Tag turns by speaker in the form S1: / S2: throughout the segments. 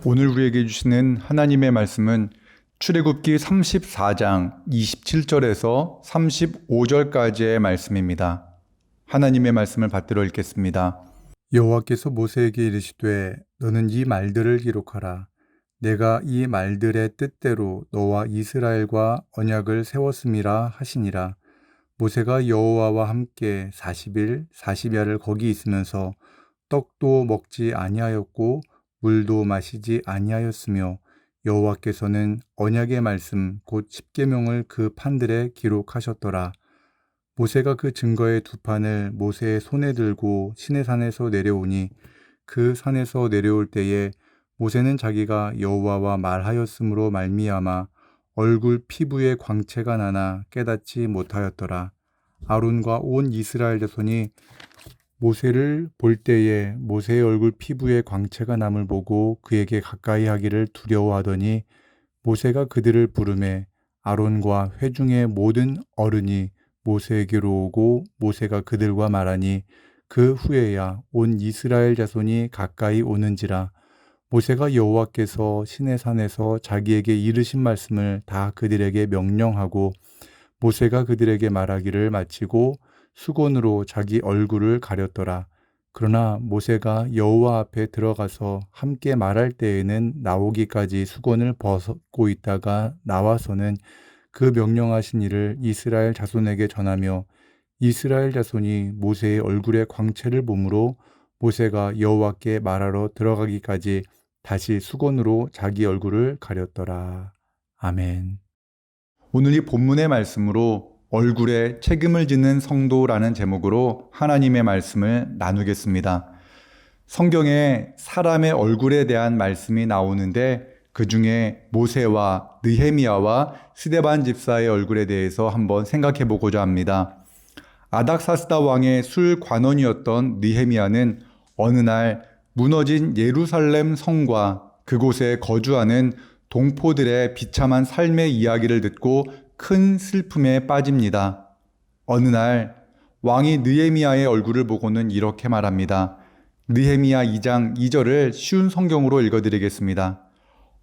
S1: 오늘 우리에게 주시는 하나님의 말씀은 출애굽기 34장 27절에서 35절까지의 말씀입니다. 하나님의 말씀을 받들어 읽겠습니다. 여호와께서 모세에게 이르시되 너는 이 말들을 기록하라. 내가 이 말들의 뜻대로 너와 이스라엘과 언약을 세웠음이라 하시니라. 모세가 여호와와 함께 40일 40야를 거기 있으면서 떡도 먹지 아니하였고 물도 마시지 아니하였으며 여호와께서는 언약의 말씀 곧 십계명을 그 판들에 기록하셨더라. 모세가 그 증거의 두 판을 모세의 손에 들고 시내산에서 내려오니 그 산에서 내려올 때에 모세는 자기가 여호와와 말하였으므로 말미암아 얼굴 피부에 광채가 나나 깨닫지 못하였더라. 아론과 온 이스라엘 자손이 모세를 볼 때에 모세의 얼굴 피부에 광채가 남을 보고 그에게 가까이 하기를 두려워하더니 모세가 그들을 부르매 아론과 회중의 모든 어른이 모세에게로 오고 모세가 그들과 말하니 그 후에야 온 이스라엘 자손이 가까이 오는지라. 모세가 여호와께서 시내산에서 자기에게 이르신 말씀을 다 그들에게 명령하고 모세가 그들에게 말하기를 마치고 수건으로 자기 얼굴을 가렸더라. 그러나 모세가 여호와 앞에 들어가서 함께 말할 때에는 나오기까지 수건을 벗고 있다가 나와서는 그 명령하신 일을 이스라엘 자손에게 전하며 이스라엘 자손이 모세의 얼굴에 광채를 보므로 모세가 여호와께 말하러 들어가기까지 다시 수건으로 자기 얼굴을 가렸더라. 아멘. 오늘 이 본문의 말씀으로 얼굴에 책임을 지는 성도라는 제목으로 하나님의 말씀을 나누겠습니다. 성경에 사람의 얼굴에 대한 말씀이 나오는데 그 중에 모세와 느헤미야와 스데반 집사의 얼굴에 대해서 한번 생각해 보고자 합니다. 아닥사스다 왕의 술 관원이었던 느헤미야는 어느 날 무너진 예루살렘 성과 그곳에 거주하는 동포들의 비참한 삶의 이야기를 듣고 큰 슬픔에 빠집니다. 어느 날 왕이 느헤미야의 얼굴을 보고는 이렇게 말합니다. 느헤미야 2장 2절을 쉬운 성경으로 읽어드리겠습니다.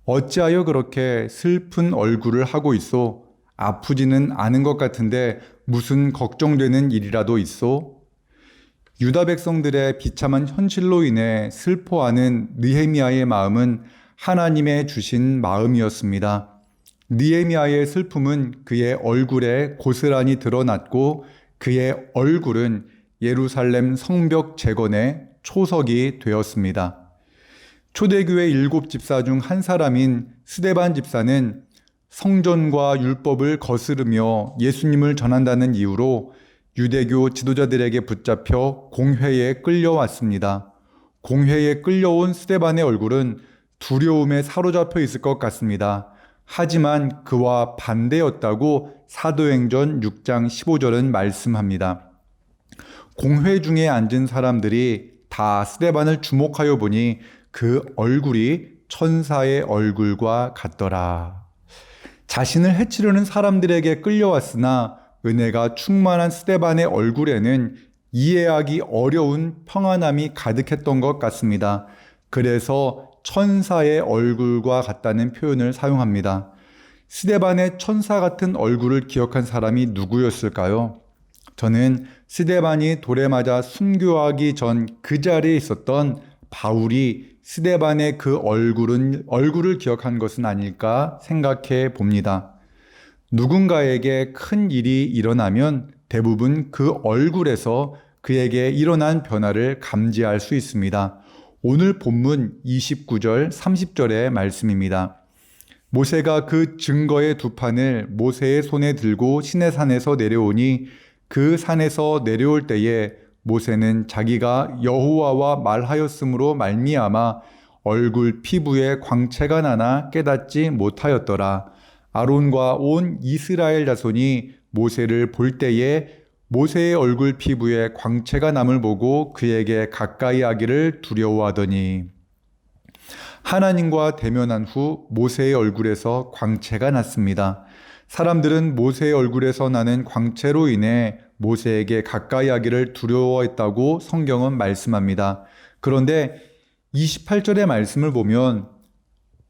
S1: 어찌하여 그렇게 슬픈 얼굴을 하고 있소? 아프지는 않은 것 같은데 무슨 걱정되는 일이라도 있소? 유다 백성들의 비참한 현실로 인해 슬퍼하는 느헤미야의 마음은 하나님의 주신 마음이었습니다. 느헤미야의 슬픔은 그의 얼굴에 고스란히 드러났고 그의 얼굴은 예루살렘 성벽 재건의 초석이 되었습니다. 초대교회 7집사 중 한 사람인 스데반 집사는 성전과 율법을 거스르며 예수님을 전한다는 이유로 유대교 지도자들에게 붙잡혀 공회에 끌려왔습니다. 공회에 끌려온 스데반의 얼굴은 두려움에 사로잡혀 있을 것 같습니다. 하지만 그와 반대였다고 사도행전 6장 15절은 말씀합니다. 공회 중에 앉은 사람들이 다 스데반을 주목하여 보니 그 얼굴이 천사의 얼굴과 같더라. 자신을 해치려는 사람들에게 끌려왔으나 은혜가 충만한 스데반의 얼굴에는 이해하기 어려운 평안함이 가득했던 것 같습니다. 그래서 천사의 얼굴과 같다는 표현을 사용합니다. 스데반의 천사 같은 얼굴을 기억한 사람이 누구였을까요? 저는 스데반이 돌에 맞아 순교하기 전 그 자리에 있었던 바울이 스데반의 그 얼굴을 기억한 것은 아닐까 생각해 봅니다. 누군가에게 큰 일이 일어나면 대부분 그 얼굴에서 그에게 일어난 변화를 감지할 수 있습니다. 오늘 본문 29절, 30절의 말씀입니다. 모세가 그 증거의 두 판을 모세의 손에 들고 시내산에서 내려오니 그 산에서 내려올 때에 모세는 자기가 여호와와 말하였으므로 말미암아 얼굴 피부에 광채가 나나 깨닫지 못하였더라. 아론과 온 이스라엘 자손이 모세를 볼 때에 모세의 얼굴 피부에 광채가 남을 보고 그에게 가까이 하기를 두려워하더니 하나님과 대면한 후 모세의 얼굴에서 광채가 났습니다. 사람들은 모세의 얼굴에서 나는 광채로 인해 모세에게 가까이 하기를 두려워했다고 성경은 말씀합니다. 그런데 28절의 말씀을 보면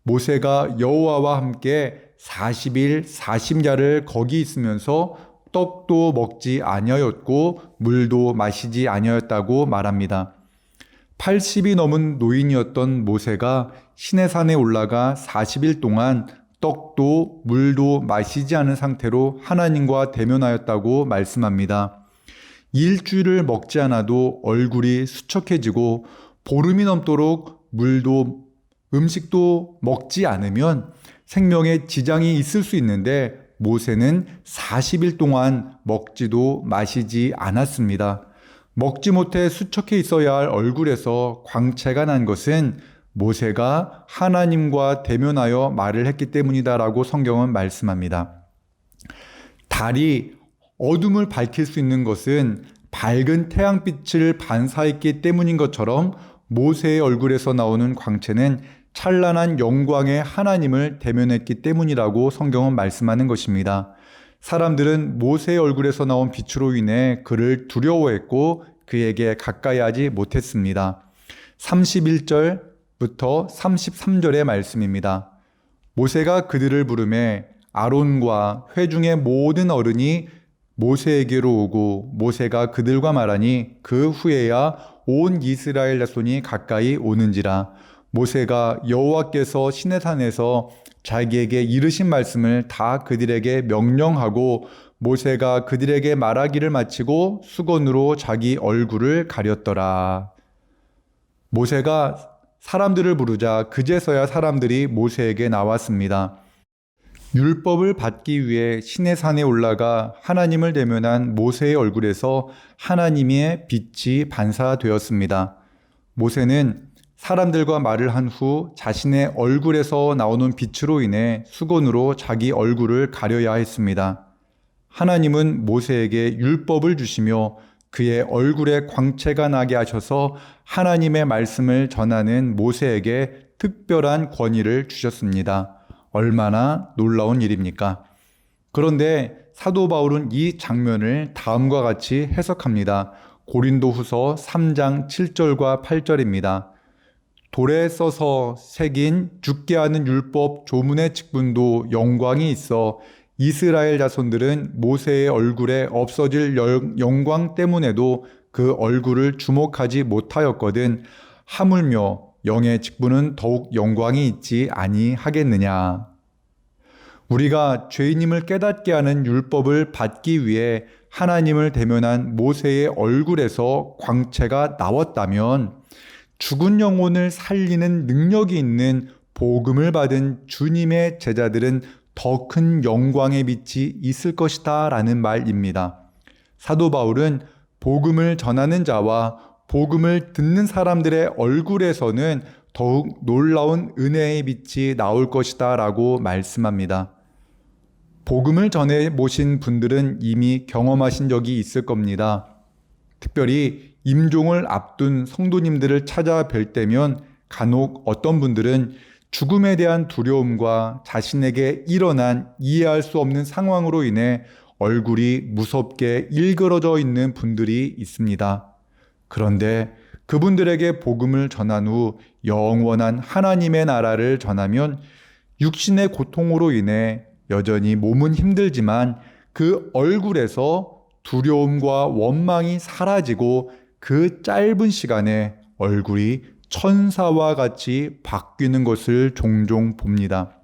S1: 모세가 여호와와 함께 40일 40야를 거기 있으면서 떡도 먹지 아니하였고 물도 마시지 아니하였다고 말합니다. 80이 넘은 노인이었던 모세가 시내산에 올라가 40일 동안 떡도 물도 마시지 않은 상태로 하나님과 대면하였다고 말씀합니다. 일주일을 먹지 않아도 얼굴이 수척해지고 보름이 넘도록 물도 음식도 먹지 않으면 생명에 지장이 있을 수 있는데 모세는 40일 동안 먹지도 마시지 않았습니다. 먹지 못해 수척해 있어야 할 얼굴에서 광채가 난 것은 모세가 하나님과 대면하여 말을 했기 때문이다라고 성경은 말씀합니다. 달이 어둠을 밝힐 수 있는 것은 밝은 태양빛을 반사했기 때문인 것처럼 모세의 얼굴에서 나오는 광채는 찬란한 영광의 하나님을 대면했기 때문이라고 성경은 말씀하는 것입니다. 사람들은 모세의 얼굴에서 나온 빛으로 인해 그를 두려워했고 그에게 가까이 하지 못했습니다. 31절부터 33절의 말씀입니다. 모세가 그들을 부르매 아론과 회중의 모든 어른이 모세에게로 오고 모세가 그들과 말하니 그 후에야 온 이스라엘 자손이 가까이 오는지라. 모세가 여호와께서 시내산에서 자기에게 이르신 말씀을 다 그들에게 명령하고 모세가 그들에게 말하기를 마치고 수건으로 자기 얼굴을 가렸더라. 모세가 사람들을 부르자 그제서야 사람들이 모세에게 나왔습니다. 율법을 받기 위해 시내산에 올라가 하나님을 대면한 모세의 얼굴에서 하나님의 빛이 반사되었습니다. 모세는 사람들과 말을 한 후 자신의 얼굴에서 나오는 빛으로 인해 수건으로 자기 얼굴을 가려야 했습니다. 하나님은 모세에게 율법을 주시며 그의 얼굴에 광채가 나게 하셔서 하나님의 말씀을 전하는 모세에게 특별한 권위를 주셨습니다. 얼마나 놀라운 일입니까? 그런데 사도 바울은 이 장면을 다음과 같이 해석합니다. 고린도후서 3장 7절과 8절입니다. 돌에 써서 새긴 죽게 하는 율법 조문의 직분도 영광이 있어 이스라엘 자손들은 모세의 얼굴에 없어질 영광 때문에도 그 얼굴을 주목하지 못하였거든 하물며 영의 직분은 더욱 영광이 있지 아니하겠느냐. 우리가 죄인임을 깨닫게 하는 율법을 받기 위해 하나님을 대면한 모세의 얼굴에서 광채가 나왔다면 죽은 영혼을 살리는 능력이 있는 복음을 받은 주님의 제자들은 더 큰 영광의 빛이 있을 것이다 라는 말입니다. 사도 바울은 복음을 전하는 자와 복음을 듣는 사람들의 얼굴에서는 더욱 놀라운 은혜의 빛이 나올 것이다 라고 말씀합니다. 복음을 전해 모신 분들은 이미 경험하신 적이 있을 겁니다. 특별히 임종을 앞둔 성도님들을 찾아뵐 때면 간혹 어떤 분들은 죽음에 대한 두려움과 자신에게 일어난 이해할 수 없는 상황으로 인해 얼굴이 무섭게 일그러져 있는 분들이 있습니다. 그런데 그분들에게 복음을 전한 후 영원한 하나님의 나라를 전하면 육신의 고통으로 인해 여전히 몸은 힘들지만 그 얼굴에서 두려움과 원망이 사라지고 그 짧은 시간에 얼굴이 천사와 같이 바뀌는 것을 종종 봅니다.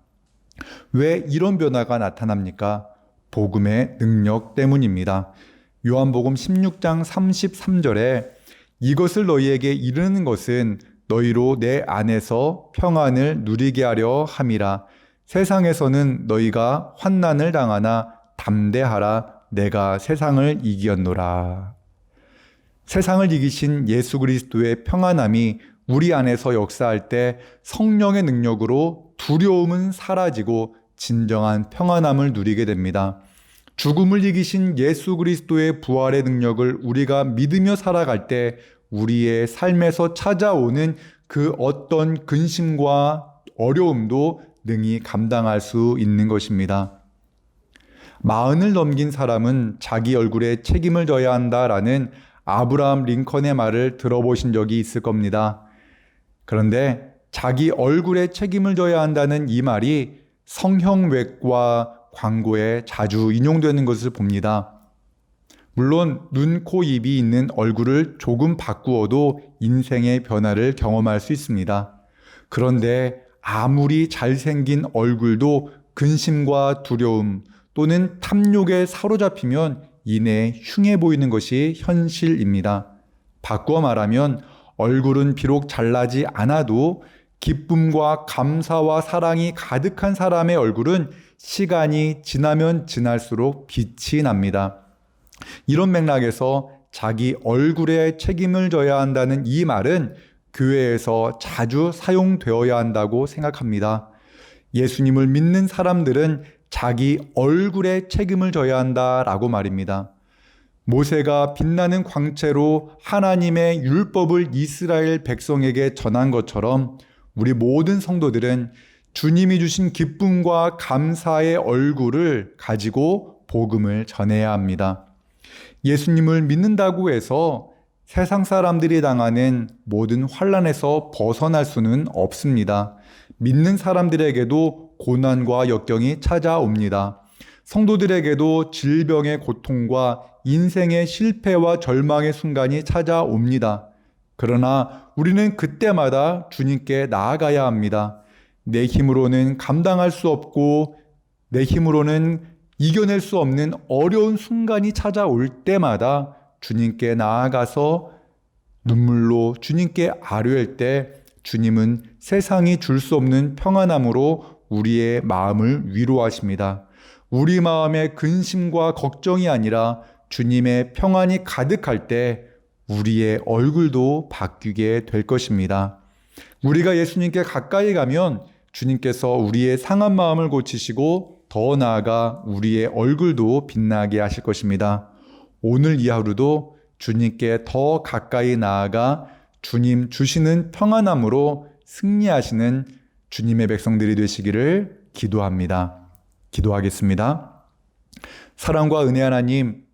S1: 왜 이런 변화가 나타납니까? 복음의 능력 때문입니다. 요한복음 16장 33절에 이것을 너희에게 이르는 것은 너희로 내 안에서 평안을 누리게 하려 함이라. 세상에서는 너희가 환난을 당하나 담대하라. 내가 세상을 이기었노라. 세상을 이기신 예수 그리스도의 평안함이 우리 안에서 역사할 때 성령의 능력으로 두려움은 사라지고 진정한 평안함을 누리게 됩니다. 죽음을 이기신 예수 그리스도의 부활의 능력을 우리가 믿으며 살아갈 때 우리의 삶에서 찾아오는 그 어떤 근심과 어려움도 능히 감당할 수 있는 것입니다. 40을 넘긴 사람은 자기 얼굴에 책임을 져야 한다라는 아브라함 링컨의 말을 들어보신 적이 있을 겁니다. 그런데 자기 얼굴에 책임을 져야 한다는 이 말이 성형외과 광고에 자주 인용되는 것을 봅니다. 물론 눈, 코, 입이 있는 얼굴을 조금 바꾸어도 인생의 변화를 경험할 수 있습니다. 그런데 아무리 잘생긴 얼굴도 근심과 두려움 또는 탐욕에 사로잡히면 이내 흉해 보이는 것이 현실입니다. 바꾸어 말하면 얼굴은 비록 잘나지 않아도 기쁨과 감사와 사랑이 가득한 사람의 얼굴은 시간이 지나면 지날수록 빛이 납니다. 이런 맥락에서 자기 얼굴에 책임을 져야 한다는 이 말은 교회에서 자주 사용되어야 한다고 생각합니다. 예수님을 믿는 사람들은 자기 얼굴에 책임을 져야 한다라고 말입니다. 모세가 빛나는 광채로 하나님의 율법을 이스라엘 백성에게 전한 것처럼 우리 모든 성도들은 주님이 주신 기쁨과 감사의 얼굴을 가지고 복음을 전해야 합니다. 예수님을 믿는다고 해서 세상 사람들이 당하는 모든 환난에서 벗어날 수는 없습니다. 믿는 사람들에게도 고난과 역경이 찾아옵니다. 성도들에게도 질병의 고통과 인생의 실패와 절망의 순간이 찾아옵니다. 그러나 우리는 그때마다 주님께 나아가야 합니다. 내 힘으로는 감당할 수 없고 내 힘으로는 이겨낼 수 없는 어려운 순간이 찾아올 때마다 주님께 나아가서 눈물로 주님께 아뢰할 때 주님은 세상이 줄 수 없는 평안함으로 우리의 마음을 위로하십니다. 우리 마음의 근심과 걱정이 아니라 주님의 평안이 가득할 때 우리의 얼굴도 바뀌게 될 것입니다. 우리가 예수님께 가까이 가면 주님께서 우리의 상한 마음을 고치시고 더 나아가 우리의 얼굴도 빛나게 하실 것입니다. 오늘 이 하루도 주님께 더 가까이 나아가 주님 주시는 평안함으로 승리하시는 주님의 백성들이 되시기를 기도합니다. 기도하겠습니다. 사랑과 은혜 하나님,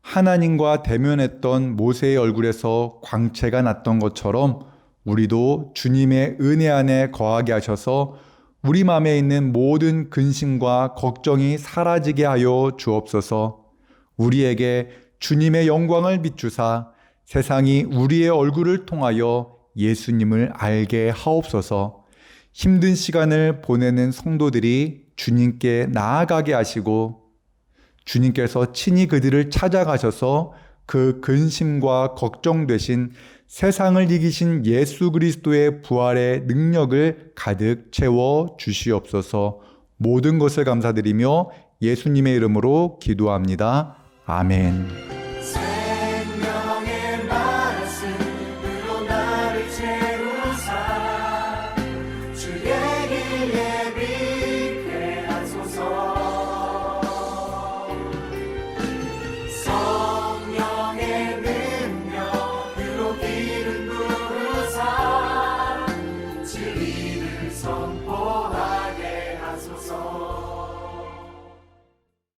S1: 하나님과 대면했던 모세의 얼굴에서 광채가 났던 것처럼 우리도 주님의 은혜 안에 거하게 하셔서 우리 마음에 있는 모든 근심과 걱정이 사라지게 하여 주옵소서. 우리에게 주님의 영광을 비추사 세상이 우리의 얼굴을 통하여 예수님을 알게 하옵소서. 힘든 시간을 보내는 성도들이 주님께 나아가게 하시고 주님께서 친히 그들을 찾아가셔서 그 근심과 걱정 되신 세상을 이기신 예수 그리스도의 부활의 능력을 가득 채워 주시옵소서. 모든 것을 감사드리며 예수님의 이름으로 기도합니다. 아멘.